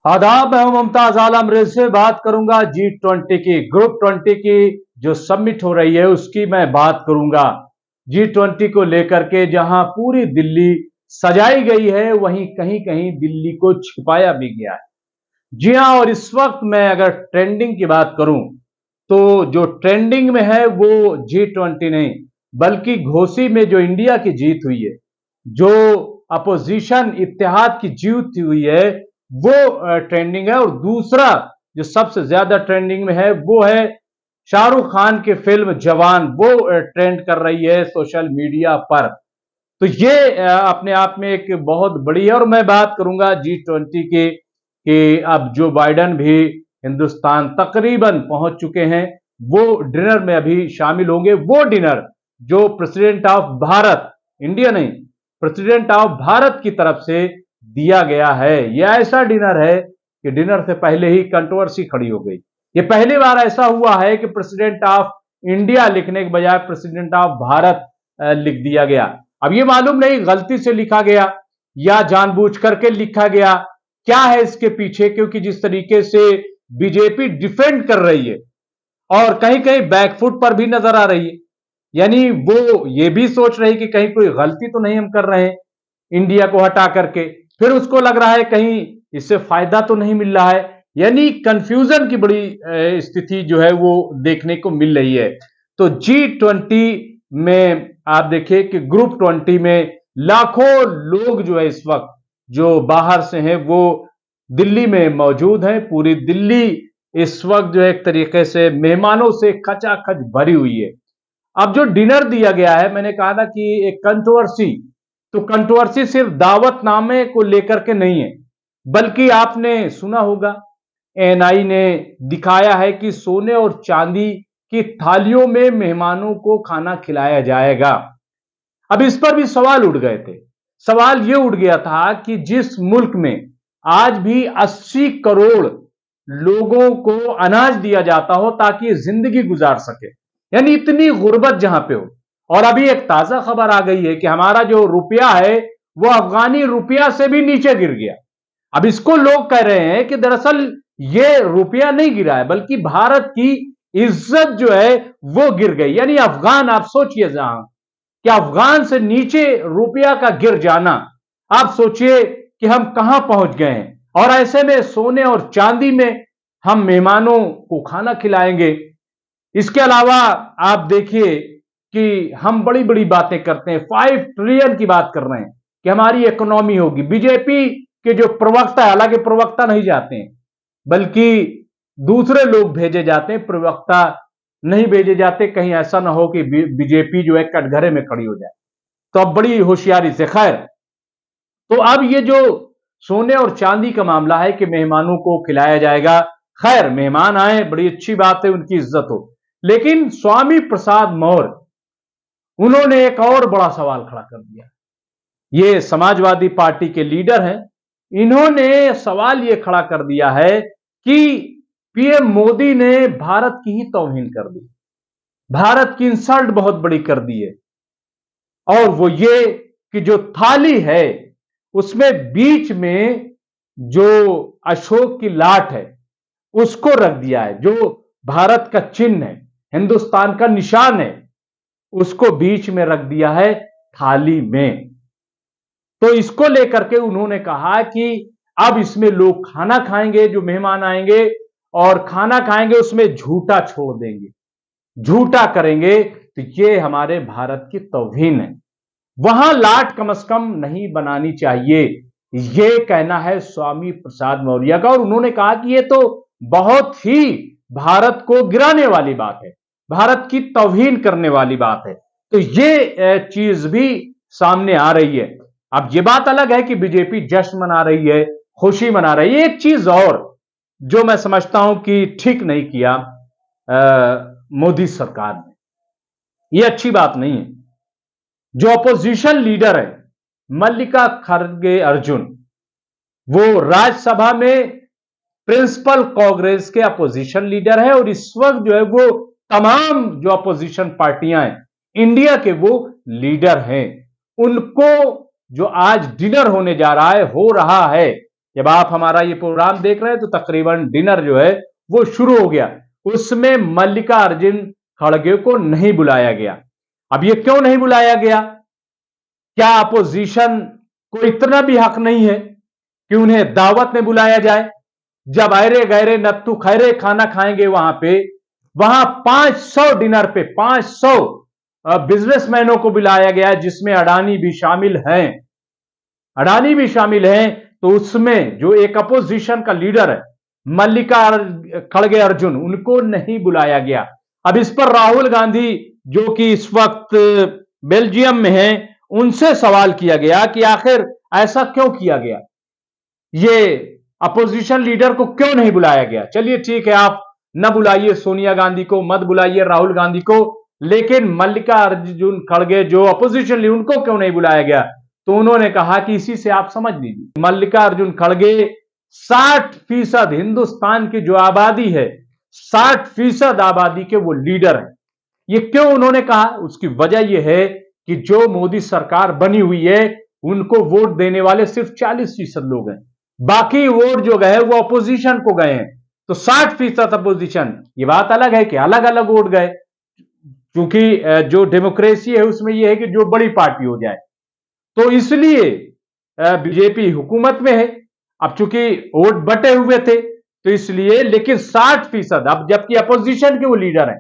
आदाब, मैं हूं मुमताज आलम। से बात करूंगा G20 की, ग्रुप 20 की जो समिट हो रही है उसकी मैं बात करूंगा। G20 को लेकर के जहां पूरी दिल्ली सजाई गई है, वहीं कहीं कहीं दिल्ली को छिपाया भी गया है। जी हां, और इस वक्त मैं अगर ट्रेंडिंग की बात करूं तो जो ट्रेंडिंग में है वो G20 नहीं, बल्कि घोसी में जो इंडिया की जीत हुई है, जो अपोजिशन इत्तेहाद की जीत हुई है, वो ट्रेंडिंग है। और दूसरा जो सबसे ज्यादा ट्रेंडिंग में है वो है शाहरुख खान की फिल्म जवान, वो ट्रेंड कर रही है सोशल मीडिया पर। तो ये अपने आप में एक बहुत बड़ी है। और मैं बात करूंगा G20 की कि अब जो बाइडन भी हिंदुस्तान तकरीबन पहुंच चुके हैं, वो डिनर में अभी शामिल होंगे। वो डिनर जो प्रेसिडेंट ऑफ भारत, इंडिया नहीं, प्रेसिडेंट ऑफ भारत की तरफ से दिया गया है। यह ऐसा डिनर है कि डिनर से पहले ही कंट्रोवर्सी खड़ी हो गई। ये पहली बार ऐसा हुआ है कि प्रेसिडेंट ऑफ इंडिया लिखने के बजाय प्रेसिडेंट ऑफ भारत लिख दिया गया। अब ये मालूम नहीं गलती से लिखा गया या जानबूझ करके लिखा गया, क्या है इसके पीछे, क्योंकि जिस तरीके से बीजेपी डिफेंड कर रही है और कहीं कहीं बैकफुट पर भी नजर आ रही है, यानी वो ये भी सोच रही कि कहीं कोई गलती तो नहीं हम कर रहे हैं इंडिया को हटा करके, फिर उसको लग रहा है कहीं इससे फायदा तो नहीं मिल रहा है। यानी कंफ्यूजन की बड़ी स्थिति जो है वो देखने को मिल रही है। तो G20 में आप देखिए कि ग्रुप 20 में लाखों लोग जो है इस वक्त जो बाहर से हैं वो दिल्ली में मौजूद हैं। पूरी दिल्ली इस वक्त जो एक तरीके से मेहमानों से खचाखच भरी हुई है। अब जो डिनर दिया गया है, मैंने कहा था कि एक कंट्रोवर्सी, तो कंट्रोवर्सी सिर्फ दावतनामे को लेकर के नहीं है, बल्कि आपने सुना होगा एएनआई ने दिखाया है कि सोने और चांदी की थालियों में मेहमानों को खाना खिलाया जाएगा। अब इस पर भी सवाल उठ गए थे। सवाल यह उठ गया था कि जिस मुल्क में आज भी 80 करोड़ लोगों को अनाज दिया जाता हो ताकि जिंदगी गुजार सके, यानी इतनी गुर्बत जहां पे हो, और अभी एक ताजा खबर आ गई है कि हमारा जो रुपया है वो अफगानी रुपया से भी नीचे गिर गया। अब इसको लोग कह रहे हैं कि दरअसल ये रुपया नहीं गिरा है, बल्कि भारत की इज्जत जो है वो गिर गई। यानी अफगान, आप सोचिए जहां कि अफगान से नीचे रुपया का गिर जाना, आप सोचिए कि हम कहां पहुंच गए हैं। और ऐसे में सोने और चांदी में हम मेहमानों को खाना खिलाएंगे। इसके अलावा आप देखिए कि हम बड़ी बड़ी बातें करते हैं, 5 ट्रिलियन की बात कर रहे हैं कि हमारी इकोनॉमी होगी। बीजेपी के जो प्रवक्ता है, हालांकि प्रवक्ता नहीं जाते हैं बल्कि दूसरे लोग भेजे जाते हैं, प्रवक्ता नहीं भेजे जाते, कहीं ऐसा ना हो कि बीजेपी जो है कटघरे में खड़ी हो जाए। तो अब बड़ी होशियारी से, खैर, तो अब ये जो सोने और चांदी का मामला है कि मेहमानों को खिलाया जाएगा, खैर मेहमान आए, बड़ी अच्छी बात है, उनकी इज्जत हो। लेकिन स्वामी प्रसाद मौर्य, उन्होंने एक और बड़ा सवाल खड़ा कर दिया। ये समाजवादी पार्टी के लीडर हैं, इन्होंने सवाल ये खड़ा कर दिया है कि पीएम मोदी ने भारत की ही तौहीन कर दी, भारत की इंसल्ट बहुत बड़ी कर दी है। और वो ये कि जो थाली है उसमें बीच में जो अशोक की लाट है उसको रख दिया है, जो भारत का चिन्ह है, हिंदुस्तान का निशान है, उसको बीच में रख दिया है थाली में। तो इसको लेकर के उन्होंने कहा कि अब इसमें लोग खाना खाएंगे, जो मेहमान आएंगे, और खाना खाएंगे उसमें झूठा छोड़ देंगे, झूठा करेंगे, तो ये हमारे भारत की तौहीन है। वहां लाट कम से कम नहीं बनानी चाहिए, ये कहना है स्वामी प्रसाद मौर्य का। और उन्होंने कहा कि ये तो बहुत ही भारत को गिराने वाली बात है, भारत की तौहीन करने वाली बात है। तो ये चीज भी सामने आ रही है। अब ये बात अलग है कि बीजेपी जश्न मना रही है, खुशी मना रही है। एक चीज और जो मैं समझता हूं कि ठीक नहीं किया मोदी सरकार ने, ये अच्छी बात नहीं है। जो अपोजिशन लीडर है मल्लिका खरगे अर्जुन, वो राज्यसभा में प्रिंसिपल कांग्रेस के अपोजिशन लीडर है, और इस वक्त जो है वो तमाम जो अपोजिशन पार्टियां हैं इंडिया के वो लीडर हैं। उनको जो आज डिनर होने जा रहा है, हो रहा है, जब आप हमारा ये प्रोग्राम देख रहे हैं तो तकरीबन डिनर जो है वो शुरू हो गया। उसमें मल्लिकार्जुन खड़गे को नहीं बुलाया गया। अब ये क्यों नहीं बुलाया गया? क्या अपोजिशन को इतना भी हक नहीं है कि उन्हें दावत में बुलाया जाए? जब अरे गहरे नत्थु खैरे खाना खाएंगे वहां पे, वहां 500 डिनर पे 500 बिजनेसमैनों को बुलाया गया है, जिसमें अडानी भी शामिल हैं। अडानी भी शामिल हैं। तो उसमें जो एक अपोजिशन का लीडर है मल्लिका खड़गे अर्जुन, उनको नहीं बुलाया गया। अब इस पर राहुल गांधी जो कि इस वक्त बेल्जियम में हैं, उनसे सवाल किया गया कि आखिर ऐसा क्यों किया गया, ये अपोजिशन लीडर को क्यों नहीं बुलाया गया? चलिए ठीक है, आप न बुलाइए सोनिया गांधी को, मत बुलाइए राहुल गांधी को, लेकिन मल्लिकार्जुन खड़गे जो अपोजिशन लीडर, उनको क्यों नहीं बुलाया गया? तो उन्होंने कहा कि इसी से आप समझ लीजिए, मल्लिकार्जुन खड़गे 60% हिंदुस्तान की जो आबादी है, 60% आबादी के वो लीडर हैं। ये क्यों उन्होंने कहा? उसकी वजह यह है कि जो मोदी सरकार बनी हुई है, उनको वोट देने वाले सिर्फ 40% लोग हैं। बाकी वोट जो गए वो अपोजिशन को गए हैं। तो 60% अपोजिशन, ये बात अलग है कि अलग अलग वोट गए, क्योंकि जो डेमोक्रेसी है उसमें यह है कि जो बड़ी पार्टी हो जाए। तो इसलिए बीजेपी हुकूमत में है। अब चूंकि वोट बटे हुए थे तो इसलिए, लेकिन 60%, अब जबकि अपोजिशन के वो लीडर हैं,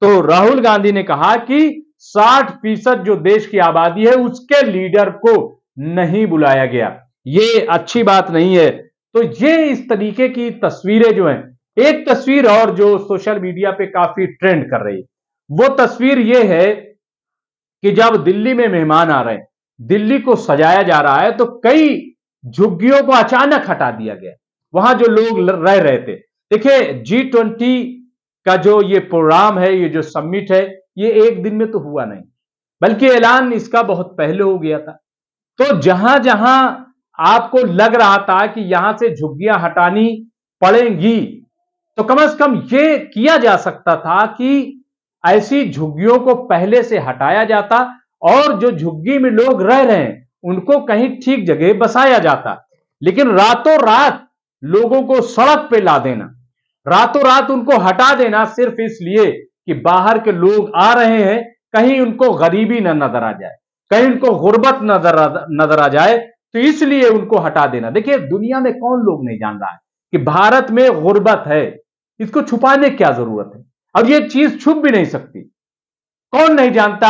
तो राहुल गांधी ने कहा कि 60% जो देश की आबादी है उसके लीडर को नहीं बुलाया गया, ये अच्छी बात नहीं है। तो ये इस तरीके की तस्वीरें जो हैं, एक तस्वीर और जो सोशल मीडिया पे काफी ट्रेंड कर रही है, वो तस्वीर ये है कि जब दिल्ली में मेहमान आ रहे हैं, दिल्ली को सजाया जा रहा है, तो कई झुग्गियों को अचानक हटा दिया गया, वहां जो लोग रह रहे थे। देखिए G20 का जो ये प्रोग्राम है, ये जो समिट है, ये एक दिन में तो हुआ नहीं, बल्कि ऐलान इसका बहुत पहले हो गया था। तो जहां जहां आपको लग रहा था कि यहां से झुग्गियां हटानी पड़ेंगी, तो कम से कम ये किया जा सकता था कि ऐसी झुग्गियों को पहले से हटाया जाता और जो झुग्गी में लोग रह रहे हैं उनको कहीं ठीक जगह बसाया जाता। लेकिन रातों रात लोगों को सड़क पे ला देना, रातों रात उनको हटा देना सिर्फ इसलिए कि बाहर के लोग आ रहे हैं, कहीं उनको गरीबी न नजर आ जाए, कहीं उनको गुर्बत नजर आ जाए, तो इसलिए उनको हटा देना। देखिए दुनिया में कौन लोग नहीं जान रहा है कि भारत में गुर्बत है, इसको छुपाने की क्या जरूरत है? अब ये चीज छुप भी नहीं सकती, कौन नहीं जानता?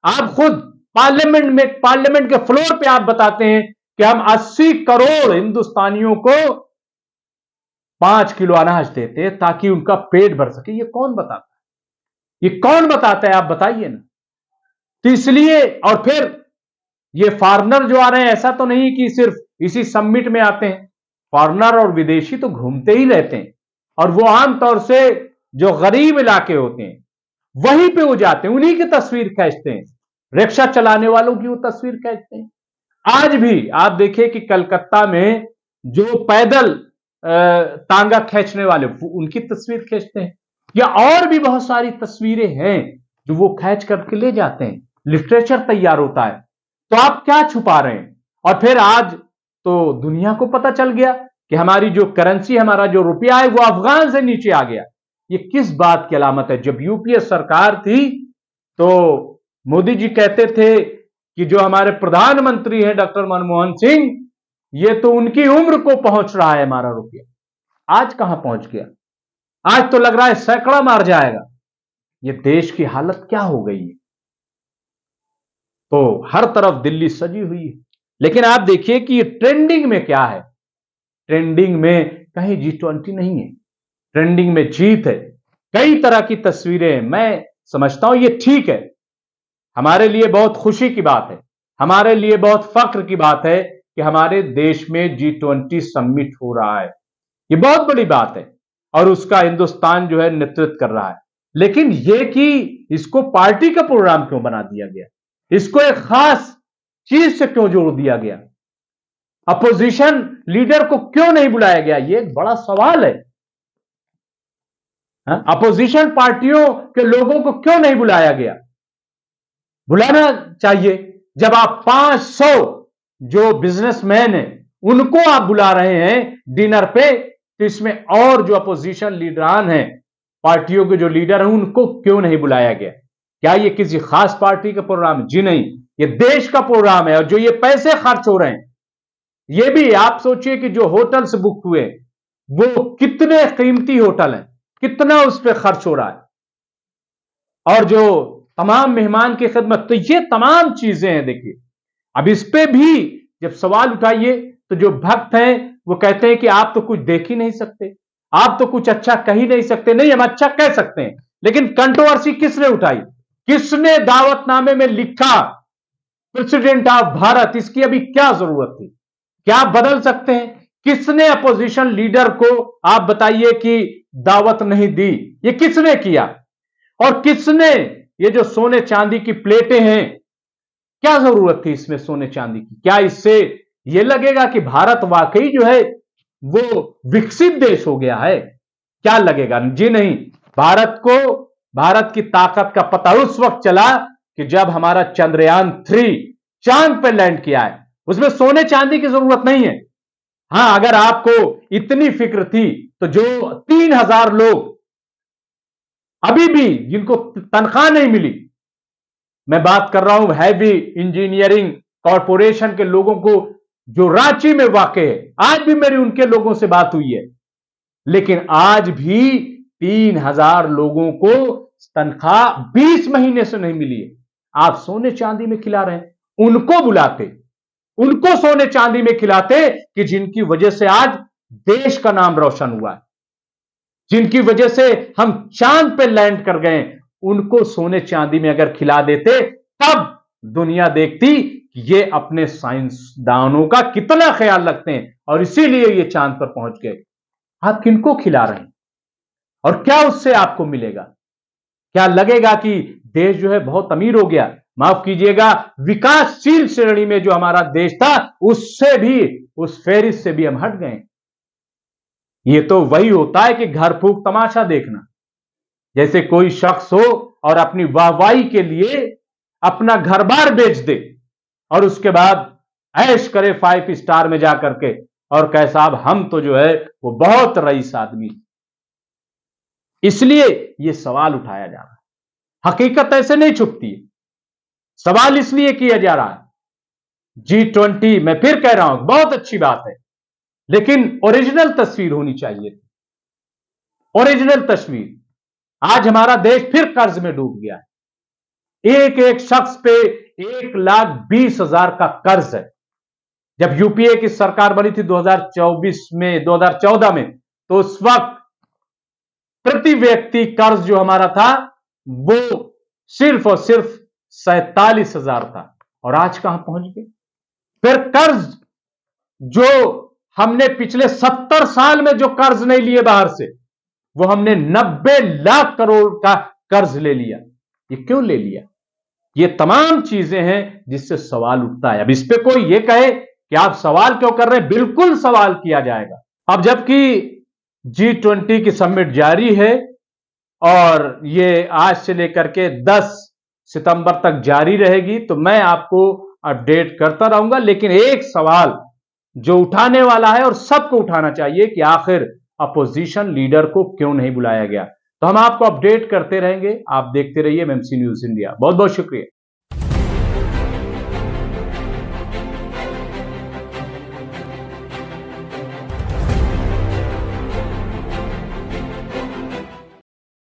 आप खुद पार्लियामेंट के फ्लोर पे आप बताते हैं कि हम 80 करोड़ हिंदुस्तानियों को 5 किलो अनाज देते हैं ताकि उनका पेट भर सके। ये कौन बताता है? ये कौन बताता है? आप बताइए ना। तो इसलिए, और फिर ये फॉरेनर जो आ रहे हैं, ऐसा तो नहीं कि सिर्फ इसी समिट में आते हैं, फॉरेनर और विदेशी तो घूमते ही रहते हैं, और वो आमतौर से जो गरीब इलाके होते हैं वहीं पे वो जाते हैं, उन्हीं की तस्वीर खींचते हैं, रिक्शा चलाने वालों की वो तस्वीर खींचते हैं। आज भी आप देखिए कि कलकत्ता में जो पैदल तांगा खींचने वाले, उनकी तस्वीर खींचते हैं, या और भी बहुत सारी तस्वीरें हैं जो वो खींच करके ले जाते हैं, लिटरेचर तैयार होता है। तो आप क्या छुपा रहे हैं? और फिर आज तो दुनिया को पता चल गया कि हमारी जो करेंसी, हमारा जो रुपया है वो अफगान से नीचे आ गया। ये किस बात की अलामत है? जब यूपीए सरकार थी तो मोदी जी कहते थे कि जो हमारे प्रधानमंत्री हैं डॉक्टर मनमोहन सिंह, ये तो उनकी उम्र को पहुंच रहा है हमारा रुपया। आज कहां पहुंच गया? आज तो लग रहा है सैकड़ा मार जाएगा। ये देश की हालत क्या हो गई है? तो हर तरफ दिल्ली सजी हुई है, लेकिन आप देखिए कि ये ट्रेंडिंग में क्या है। ट्रेंडिंग में कहीं G20 नहीं है, ट्रेंडिंग में जीत है, कई तरह की तस्वीरें। मैं समझता हूं ये ठीक है, हमारे लिए बहुत खुशी की बात है, हमारे लिए बहुत फख्र की बात है कि हमारे देश में G20 समिट हो रहा है। ये बहुत बड़ी बात है और उसका हिंदुस्तान जो है नेतृत्व कर रहा है। लेकिन यह कि इसको पार्टी का प्रोग्राम क्यों बना दिया गया, इसको एक खास चीज से क्यों जोड़ दिया गया, अपोजिशन लीडर को क्यों नहीं बुलाया गया, यह एक बड़ा सवाल है। अपोजिशन पार्टियों के लोगों को क्यों नहीं बुलाया गया? बुलाना चाहिए। जब आप 500 जो बिजनेसमैन हैं उनको आप बुला रहे हैं डिनर पे, तो इसमें और जो अपोजिशन लीडरान हैं, पार्टियों के जो लीडर हैं, उनको क्यों नहीं बुलाया गया? क्या ये किसी खास पार्टी का प्रोग्राम? जी नहीं, ये देश का प्रोग्राम है। और जो ये पैसे खर्च हो रहे हैं, ये भी आप सोचिए कि जो होटल से बुक हुए वो कितने कीमती होटल हैं, कितना उस पर खर्च हो रहा है, और जो तमाम मेहमान की खिदमत, तो ये तमाम चीजें हैं। देखिए, अब इस पे भी जब सवाल उठाइए तो जो भक्त हैं वो कहते हैं कि आप तो कुछ देख ही नहीं सकते, आप तो कुछ अच्छा कह ही नहीं सकते। नहीं, हम अच्छा कह सकते हैं, लेकिन कंट्रोवर्सी किसने उठाई? किसने दावतनामे में लिखा प्रेसिडेंट ऑफ भारत? इसकी अभी क्या जरूरत थी? क्या बदल सकते हैं? किसने अपोजिशन लीडर को, आप बताइए, कि दावत नहीं दी? ये किसने किया? और किसने ये जो सोने चांदी की प्लेटें हैं, क्या जरूरत थी इसमें सोने चांदी की? क्या इससे यह लगेगा कि भारत वाकई जो है वो विकसित देश हो गया है? क्या लगेगा? जी नहीं। भारत की ताकत का पता उस वक्त चला कि जब हमारा चंद्रयान 3 चांद पर लैंड किया है। उसमें सोने चांदी की जरूरत नहीं है। हां, अगर आपको इतनी फिक्र थी तो जो 3000 लोग अभी भी जिनको तनख्वाह नहीं मिली, मैं बात कर रहा हूं हैवी इंजीनियरिंग कॉरपोरेशन के लोगों को, जो रांची में वाकई है, आज भी मेरी उनके लोगों से बात हुई है, लेकिन आज भी 3000 लोगों को तनख्वाह 20 महीने से नहीं मिली है। आप सोने चांदी में खिला रहे हैं। उनको बुलाते, उनको सोने चांदी में खिलाते कि जिनकी वजह से आज देश का नाम रोशन हुआ है, जिनकी वजह से हम चांद पे लैंड कर गए, उनको सोने चांदी में अगर खिला देते, तब दुनिया देखती कि ये अपने साइंसदानों का कितना ख्याल रखते हैं और इसीलिए ये चांद पर पहुंच गए। आप किनको खिला रहे हैं और क्या उससे आपको मिलेगा? क्या लगेगा कि देश जो है बहुत अमीर हो गया? माफ कीजिएगा, विकासशील श्रेणी में जो हमारा देश था, उससे भी, उस फेरिस से भी हम हट गए। ये तो वही होता है कि घर फूंक तमाशा देखना। जैसे कोई शख्स हो और अपनी वाहवाही के लिए अपना घर बार बेच दे और उसके बाद ऐश करे 5 स्टार में जाकर के और कहे साहब हम तो जो है वो बहुत रईस आदमी। इसलिए यह सवाल उठाया जा रहा है। हकीकत ऐसे नहीं छुपती है। सवाल इसलिए किया जा रहा है। G20, मैं फिर कह रहा हूं, बहुत अच्छी बात है, लेकिन ओरिजिनल तस्वीर होनी चाहिए थी। ओरिजिनल तस्वीर। आज हमारा देश फिर कर्ज में डूब गया है। एक एक शख्स पे 1,20,000 का कर्ज है। जब यूपीए की सरकार बनी थी 2014 में, तो उस वक्त प्रति व्यक्ति कर्ज जो हमारा था वो सिर्फ और सिर्फ 47,000 था, और आज कहां पहुंच गए? फिर कर्ज जो हमने पिछले 70 साल में जो कर्ज नहीं लिए बाहर से, वो हमने 90 लाख करोड़ का कर्ज ले लिया। ये क्यों ले लिया? ये तमाम चीजें हैं जिससे सवाल उठता है। अब इस पे कोई ये कहे कि आप सवाल क्यों कर रहे हैं, बिल्कुल सवाल किया जाएगा। अब जबकि G20 की समिट जारी है और ये आज से लेकर के 10 सितंबर तक जारी रहेगी, तो मैं आपको अपडेट करता रहूंगा। लेकिन एक सवाल जो उठाने वाला है और सबको उठाना चाहिए कि आखिर अपोजिशन लीडर को क्यों नहीं बुलाया गया। तो हम आपको अपडेट करते रहेंगे। आप देखते रहिए एमएमसी न्यूज इंडिया। बहुत बहुत शुक्रिया।